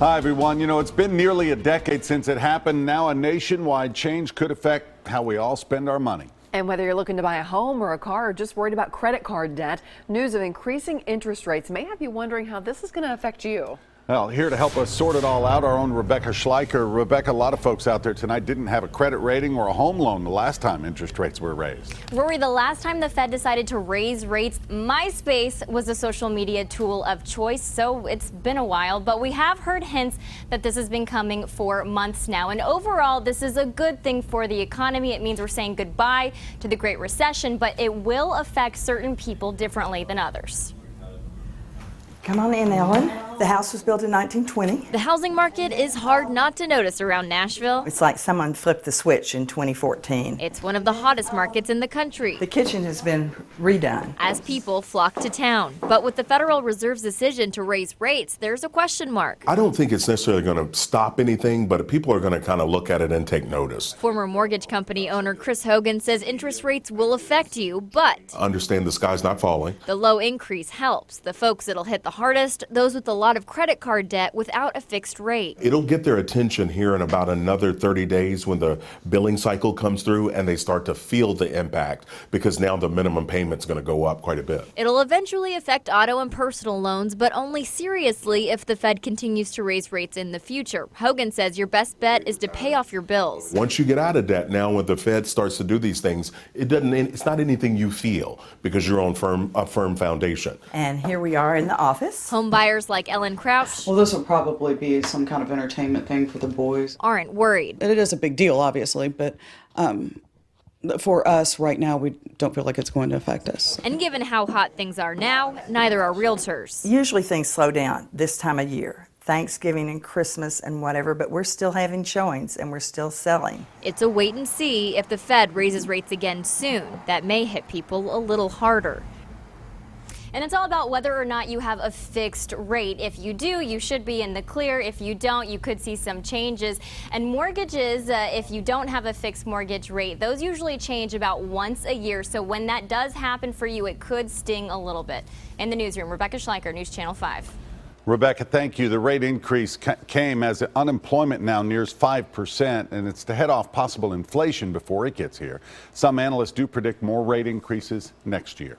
Hi, everyone. You know, it's been nearly a decade since it happened. Now a nationwide change could affect how we all spend our money. And whether you're looking to buy a home or a car or just worried about credit card debt, news of increasing interest rates may have you wondering how this is going to affect you. Well, here to help us sort it all out, our own Rebecca Schleicher. Rebecca, a lot of folks out there tonight didn't have a credit rating or a home loan the last time interest rates were raised. Rory, the last time the Fed decided to raise rates, MySpace was a social media tool of choice, so it's been a while. But we have heard hints that this has been coming for months now. And overall, this is a good thing for the economy. It means we're saying goodbye to the Great Recession, but it will affect certain people differently than others. Come on in, Ellen. The house was built in 1920. The housing market is hard not to notice around Nashville. It's like someone flipped the switch in 2014. It's one of the hottest markets in the country. The kitchen has been redone. As people flock to town. But with the Federal Reserve's decision to raise rates, there's a question mark. I don't think it's necessarily going to stop anything, but people are going to kind of look at it and take notice. Former mortgage company owner Chris Hogan says interest rates will affect you, but Understand the sky's not falling. the low increase helps. The folks it'll hit the hardest, those with a lot of credit card debt without a fixed rate. It'll get their attention here in about another 30 days when the billing cycle comes through and they start to feel the impact, because now the minimum payment's going to go up quite a bit. It'll eventually affect auto and personal loans, but only seriously if the Fed continues to raise rates in the future. Hogan says your best bet is to pay off your bills. Once you get out of debt, now when the Fed starts to do these things, it's not anything you feel because you're on a firm foundation. And here we are in the office. Home buyers like Ellen Crouch Well, this will probably be some kind of entertainment thing for the boys. aren't worried. It is a big deal, obviously, but for us right now, we don't feel like it's going to affect us. And given how hot things are now, neither are realtors. Usually things slow down this time of year. Thanksgiving and Christmas and whatever, but we're still having showings and we're still selling. It's a wait and see. If the Fed raises rates again soon, that may hit people a little harder. And it's all about whether or not you have a fixed rate. If you do, you should be in the clear. If you don't, you could see some changes. And mortgages, if you don't have a fixed mortgage rate, those usually change about once a year. So when that does happen for you, it could sting a little bit. In the newsroom, Rebecca Schleicher, News Channel 5. Rebecca, thank you. The rate increase came as unemployment now nears 5%, and it's to head off possible inflation before it gets here. Some analysts do predict more rate increases next year.